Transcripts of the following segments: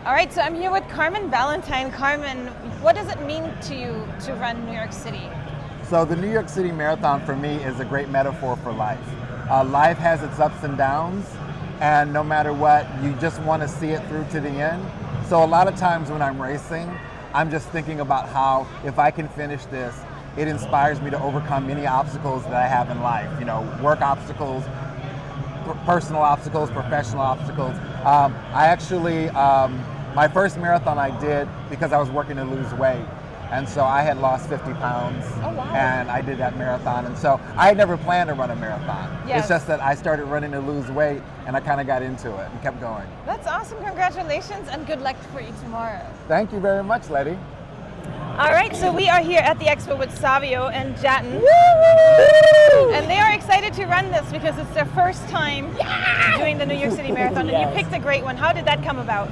All right, so I'm here with Carmen Ballantyne. Carmen, what does it mean to you to run New York City? So the New York City Marathon for me is a great metaphor for life. Life has its ups and downs, and no matter what, you just want to see it through to the end. So a lot of times when I'm racing, I'm just thinking about how if I can finish this, it inspires me to overcome many obstacles that I have in life. You know, work obstacles, personal obstacles, professional obstacles. I actually, my first marathon I did because I was working to lose weight. And so I had lost 50 pounds, and I did that marathon. And so I had never planned to run a marathon. Yes. It's just that I started running to lose weight, and I kind of got into it and kept going. That's awesome. Congratulations, and good luck for you tomorrow. Thank you very much, Letty. All right, so we are here at the expo with Savio and Jatin. Woo! And they are excited to run this because it's their first time doing the New York City Marathon, and you picked a great one. How did that come about?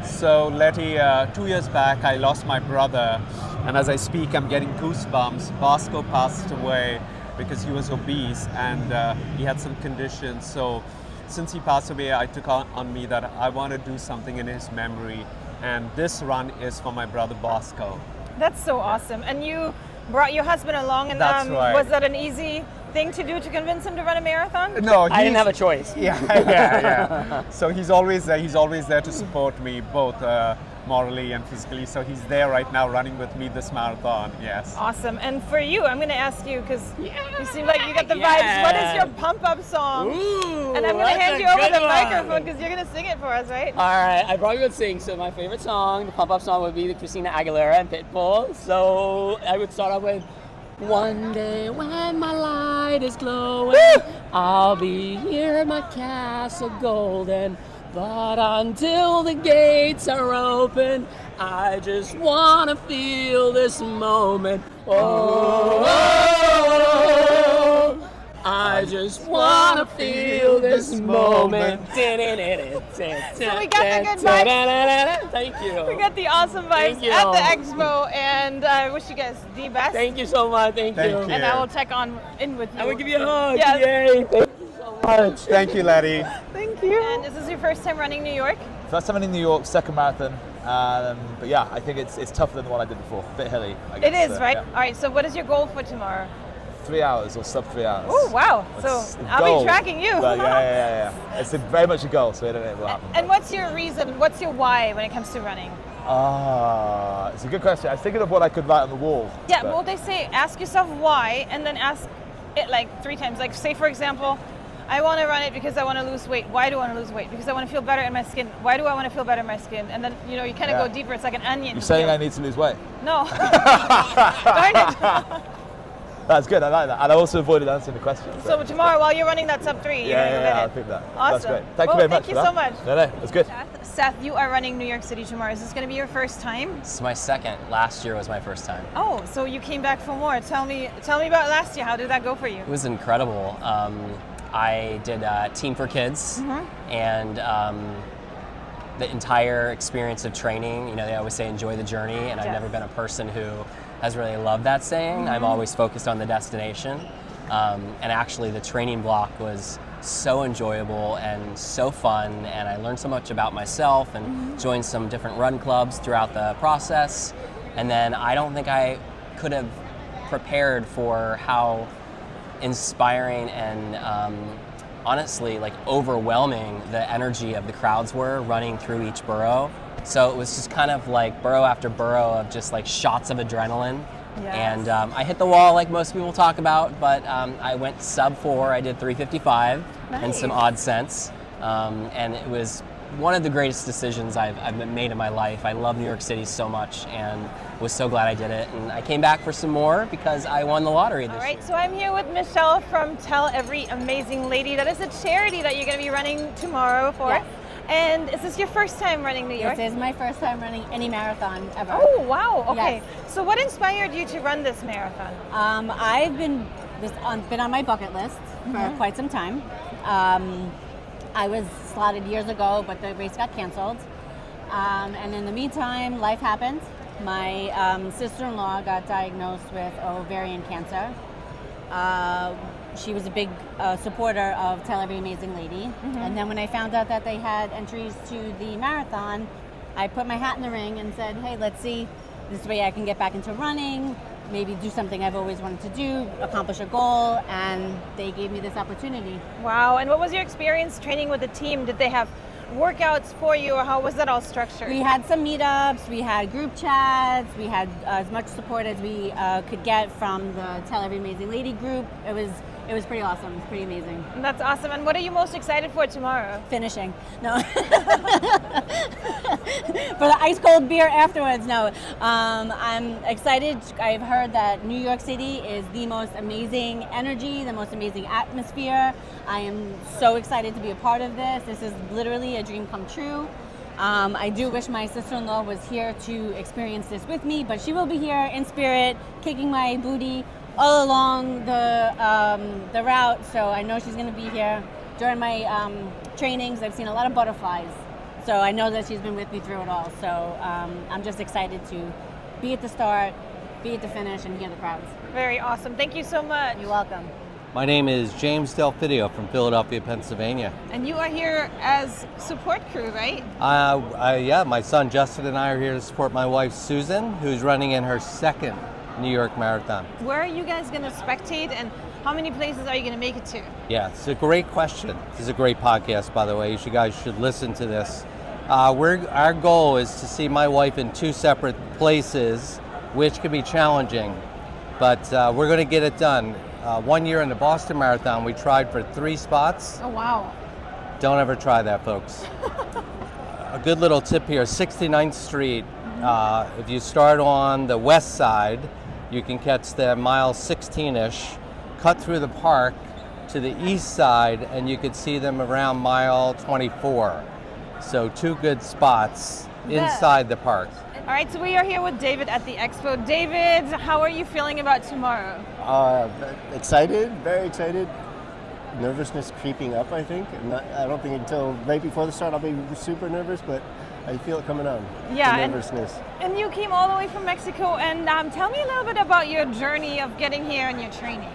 So Letty, 2 years back I lost my brother, and as I speak I'm getting goosebumps. Bosco passed away because he was obese and he had some conditions. So since he passed away, I took on me that I want to do something in his memory, and this run is for my brother Bosco. That's so awesome. And you brought your husband along, and That's right. Was that an easy thing to do to convince him to run a marathon? No, I didn't have a choice. Yeah. So he's always there. He's always there to support me, both morally and physically. So he's there right now, running with me this marathon. Yes. Awesome. And for you, I'm going to ask you because you seem like you got the vibes. What is your pump-up song? Ooh, And I'm going to hand you over good the one. microphone because you're going to sing it for us, right? All right, I probably would sing. So my favorite song, the pump-up song, would be the Christina Aguilera and Pitbull. So I would start off with, one day when my light is glowing, I'll be here in my castle golden. But until the gates are open, I just wanna feel this moment. Oh, I just wanna feel this moment. So we got the good vibes. Thank you. We got the awesome vibes Thank you. at the expo, and I wish you guys the best. Thank you so much. Thank you. And I will check on in with you. I will give you a hug. Yes. Yay. Thank you so much. Thank you, Letty. Thank you. And is this your first time running New York? First time in New York, second marathon. But yeah, I think it's tougher than the one I did before. A bit hilly, I guess. It is, right? Yeah. All right, so what is your goal for tomorrow? 3 hours or sub 3 hours. Oh, wow. That's So the I'll goal. be tracking you. But yeah. It's very much a goal, so I don't know what will happen. And what's your reason, what's your why when it comes to running? It's a good question. I was thinking of what I could write on the wall. Yeah, but well, they say ask yourself why, and then ask it like 3 times. Like, say, for example, I want to run it because I want to lose weight. Why do I want to lose weight? Because I want to feel better in my skin. Why do I want to feel better in my skin? And then, you kind of go deeper. It's like an onion. You're saying peel. I need to lose weight? No. Darn it. That's good, I like that. And I also avoided answering the question. So tomorrow, while you're running that sub 3, you're going to go I get it. think that. Awesome. That's great. Thank Well, you very much. thank you so much. No, it's good. Seth, you are running New York City tomorrow. Is this going to be your first time? This is my second. Last year was my first time. Oh, so you came back for more. Tell me about last year. How did that go for you? It was incredible. I did Team for Kids, and the entire experience of training, they always say enjoy the journey, and I've never been a person who has really loved that saying. I'm always focused on the destination. And actually the training block was so enjoyable and so fun, and I learned so much about myself and joined some different run clubs throughout the process. And then I don't think I could have prepared for how inspiring and honestly overwhelming the energy of the crowds were running through each borough. So it was just kind of like borough after borough of just shots of adrenaline. Yes. And I hit the wall like most people talk about, but I went sub 4. I did 3:55 and some odd cents. And it was one of the greatest decisions I've made in my life. I love New York City so much and was so glad I did it. And I came back for some more because I won the lottery this year. All right, so I'm here with Michelle from Tell Every Amazing Lady. That is a charity that you're going to be running tomorrow for. Yes. And is this your first time running New York? This is my first time running any marathon ever. Oh, wow. Okay. Yes. So what inspired you to run this marathon? I've been on my bucket list for quite some time. I was slotted years ago, but the race got canceled. And in the meantime, life happened. My sister-in-law got diagnosed with ovarian cancer. She was a big supporter of Tell Every Amazing Lady. And then when I found out that they had entries to the marathon, I put my hat in the ring and said, hey, let's see, this way I can get back into running, maybe do something I've always wanted to do, accomplish a goal, and they gave me this opportunity. Wow, and what was your experience training with the team? Did they have workouts for you, or how was that all structured? We had some meetups, we had group chats, we had as much support as we could get from the Tell Every Amazing Lady group. It was pretty awesome. It's pretty amazing. That's awesome. And what are you most excited for tomorrow? Finishing. No. For the ice cold beer afterwards. No. I'm excited. I've heard that New York City is the most amazing energy, the most amazing atmosphere. I am so excited to be a part of this. This is literally a dream come true. I do wish my sister-in-law was here to experience this with me, but she will be here in spirit, kicking my booty all along the route. So I know she's going to be here during my trainings. I've seen a lot of butterflies, so I know that she's been with me through it all. So I'm just excited to be at the start, be at the finish, and hear the crowds. Very awesome. Thank you so much. You're welcome. My name is James Delfidio from Philadelphia, Pennsylvania. And you are here as support crew, right? Yeah, my son Justin and I are here to support my wife Susan, who's running in her second New York Marathon. Where are you guys going to spectate, and how many places are you going to make it to? Yeah, it's a great question. This is a great podcast, by the way. You guys should listen to this. Our goal is to see my wife in 2 separate places, which can be challenging, but we're going to get it done. 1 year in the Boston Marathon, we tried for 3 spots. Oh, wow. Don't ever try that, folks. A good little tip here, 69th Street. If you start on the west side, you can catch them mile 16-ish, cut through the park to the east side, and you could see them around mile 24. So 2 good spots inside the park. All right, so we are here with David at the expo. David, how are you feeling about tomorrow? Excited, very excited. Nervousness creeping up, I think. I don't think until right before the start I'll be super nervous, but I feel it coming on. Yeah, the nervousness. And you came all the way from Mexico, and tell me a little bit about your journey of getting here and your training.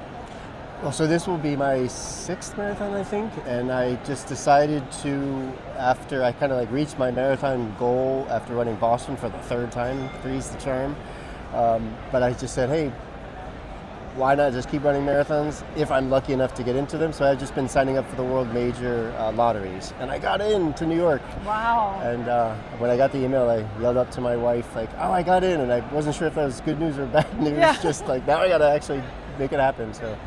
Well, so this will be my 6th marathon, I think, and I just decided to, after I kind of like reached my marathon goal after running Boston for the 3rd time, 3's the charm, but I just said, hey, why not just keep running marathons if I'm lucky enough to get into them? So I've just been signing up for the world major lotteries, and I got into New York. Wow. And when I got the email, I yelled up to my wife, like, oh, I got in, and I wasn't sure if that was good news or bad news. Yeah. Just like, now I gotta actually make it happen. So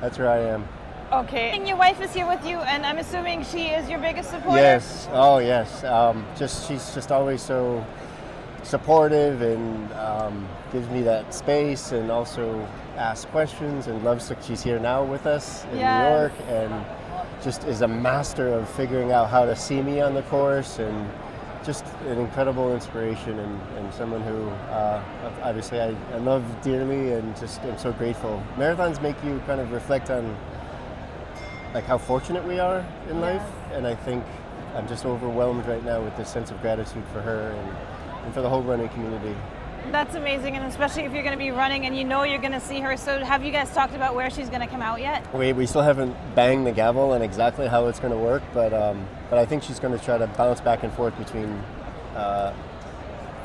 that's where I am. Okay. And your wife is here with you, and I'm assuming she is your biggest supporter? Yes. Oh, yes. She's just always so supportive and gives me that space, and also asks questions and loves that she's here now with us in New York, and just is a master of figuring out how to see me on the course, and just an incredible inspiration, and someone who obviously I love dearly, and just am so grateful. Marathons make you kind of reflect on like how fortunate we are in life, and I think I'm just overwhelmed right now with this sense of gratitude for her and for the whole running community. That's amazing, and especially if you're going to be running and you know you're going to see her. So have you guys talked about where she's going to come out yet? We still haven't banged the gavel on exactly how it's going to work, but I think she's going to try to bounce back and forth between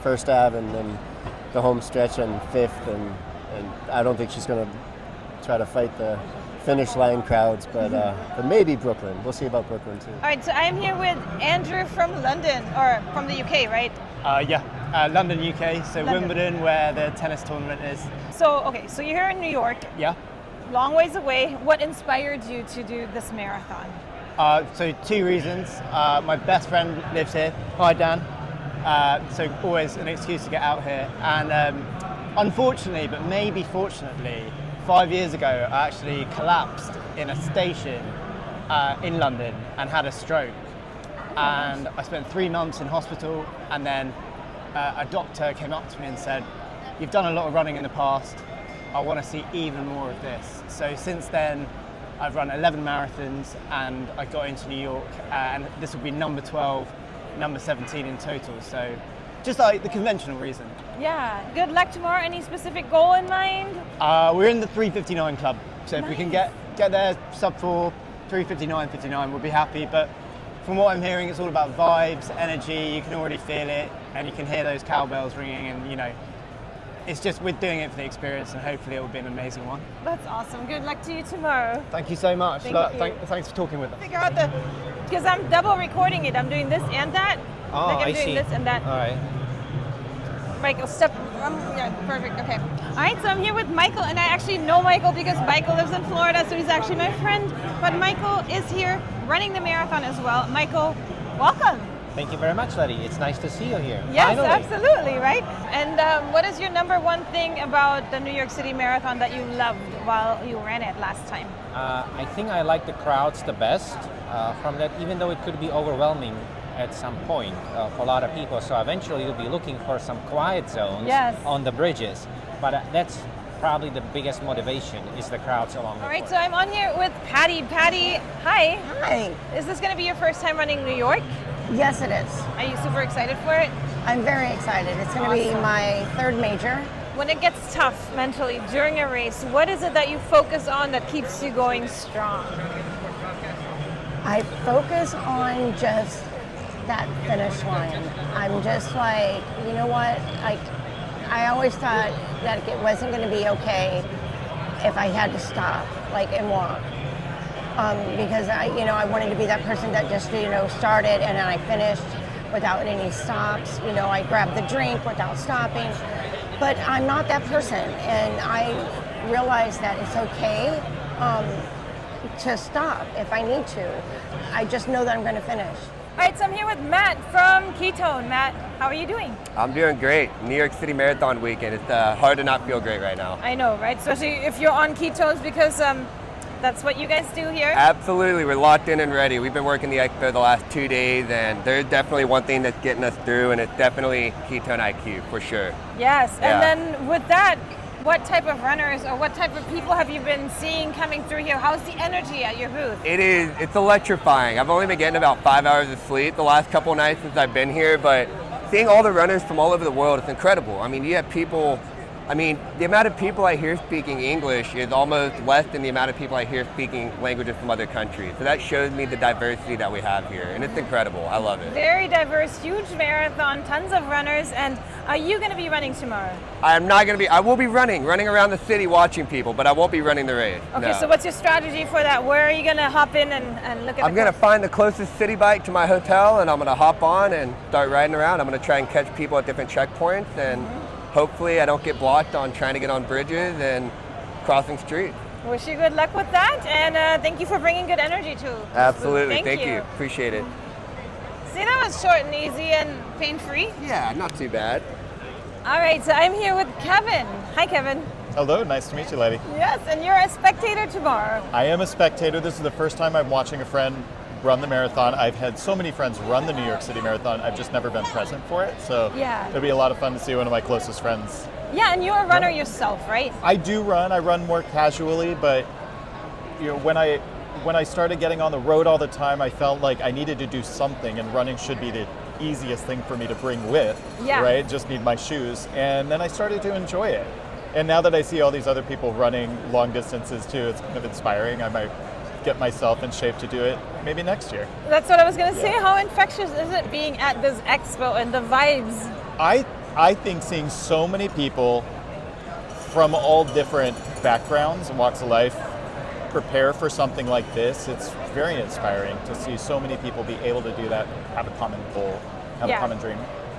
First Ave and then the home stretch on 5th, and I don't think she's going to try to fight the finish line crowds, but maybe Brooklyn. We'll see about Brooklyn too. All right, so I am here with Andrew from London, or from the UK, right? London, UK, so London. Wimbledon, where the tennis tournament is. So you're here in New York. Yeah. Long ways away. What inspired you to do this marathon? So 2 reasons. My best friend lives here. Hi, Dan. So always an excuse to get out here. And unfortunately, but maybe fortunately, 5 years ago, I actually collapsed in a station in London and had a stroke. And I spent 3 months in hospital, and then a doctor came up to me and said, "You've done a lot of running in the past. I want to see even more of this." So since then, I've run 11 marathons, and I got into New York, and this will be number 12, number 17 in total. So just like the conventional reason. Yeah, good luck tomorrow. Any specific goal in mind? We're in the 3:59 club, so if we can get there sub 4, 3:59, we'll be happy. But from what I'm hearing, it's all about vibes, energy. You can already feel it. and you can hear those cowbells ringing, and you know, it's just we're doing it for the experience, and hopefully it will be an amazing one. That's awesome. Good luck to you tomorrow. Thank you so much. Thank you. Thanks for talking with us. Figure out because I'm double recording it. I'm doing this and that. Oh, like I'm I doing see. this and that. All right. Michael, step. Yeah, perfect. Okay. All right, so I'm here with Michael, and I actually know Michael because Michael lives in Florida, so he's actually my friend. But Michael is here running the marathon as well. Michael, welcome. Thank you very much, Letty. It's nice to see you here. Yes, Finally. absolutely, right? And what is your number one thing about the New York City Marathon that you loved while you ran it last time? I think I like the crowds the best. From that, even though it could be overwhelming at some point for a lot of people, so eventually you'll be looking for some quiet zones on the bridges. But that's probably the biggest motivation is the crowds along the All right, course. so I'm on here with Patty. Patty, hi. Hi. Is this going to be your first time running New York? Yes, it is. Are you super excited for it? I'm very excited. It's going to be my third major. When it gets tough mentally during a race, what is it that you focus on that keeps you going strong? I focus on just that finish line. I'm just like, you know what? I always thought that it wasn't going to be okay if I had to stop, and walk. Because I wanted to be that person that just, started and then I finished without any stops. I grabbed the drink without stopping. But I'm not that person, and I realize that it's okay to stop if I need to. I just know that I'm going to finish. All right, so I'm here with Matt from Ketone. Matt, how are you doing? I'm doing great. New York City Marathon weekend. It's hard to not feel great right now. I know, right? Especially if you're on ketones because that's what you guys do here. Absolutely, we're locked in and ready. We've been working the Expo the last 2 days, and there's definitely one thing that's getting us through, and it's definitely ketone IQ for sure. Yes, Yeah. and then with that, what type of runners or what type of people have you been seeing coming through here? How's the energy at your booth? It's electrifying. I've only been getting about 5 hours of sleep the last couple nights since I've been here, but seeing all the runners from all over the world, it's incredible. I mean, you have people, the amount of people I hear speaking English is almost less than the amount of people I hear speaking languages from other countries. So that shows me the diversity that we have here, and it's incredible. I love it. Very diverse, huge marathon, tons of runners. And are you going to be running tomorrow? I'm not going to be, I will be running around the city watching people, but I won't be running the race. Okay, no. so what's your strategy for that? Where are you going to hop in and look at I'm going to find the closest city bike to my hotel, and I'm going to hop on and start riding around. I'm going to try and catch people at different checkpoints, and hopefully I don't get blocked on trying to get on bridges and crossing streets. Wish you good luck with that, and thank you for bringing good energy to us. Absolutely, Thank you. Appreciate it. See, that was short and easy and pain-free. Yeah, not too bad. All right, so I'm here with Kevin. Hi, Kevin. Hello, nice to meet you, lady. Yes, and you're a spectator tomorrow. I am a spectator. This is the first time I'm watching a friend run the marathon. I've had so many friends run the New York City Marathon. I've just never been present for it. So Yeah. it'll be a lot of fun to see one of my closest friends. Yeah, and you're a runner yourself, right? I do run. I run more casually, but when I started getting on the road all the time, I felt like I needed to do something, and running should be the easiest thing for me to bring with. Yeah. Right? Just need my shoes. And then I started to enjoy it. And now that I see all these other people running long distances too, it's kind of inspiring. I might get myself in shape to do it maybe next year. That's what I was going to say. How infectious is it being at this expo and the vibes? I think seeing so many people from all different backgrounds and walks of life prepare for something like this, it's very inspiring to see so many people be able to do that, have a common goal, have a common dream.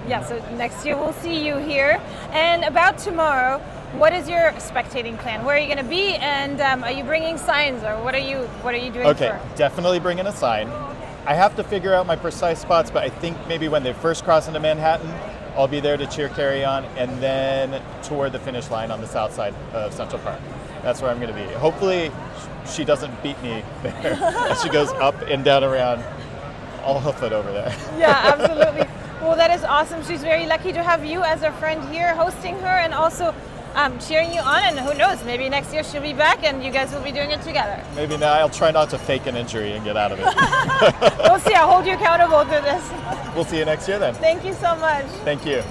Yeah, so next year we'll see you here. And about tomorrow, what is your spectating plan? Where are you going to be, and are you bringing signs, or what are you doing? Okay, definitely bringing a sign. I have to figure out my precise spots, but I think maybe when they first cross into Manhattan, I'll be there to cheer Carrie on, and then toward the finish line on the south side of Central Park. That's where I'm going to be. Hopefully she doesn't beat me there as she goes up and down around. I'll hoof it over there. Yeah, absolutely. Well, that is awesome. She's very lucky to have you as a friend here, hosting her, and also cheering you on. And who knows, maybe next year she'll be back and you guys will be doing it together. Maybe now. I'll try not to fake an injury and get out of it. We'll see. I'll hold you accountable to this. We'll see you next year then. Thank you so much. Thank you.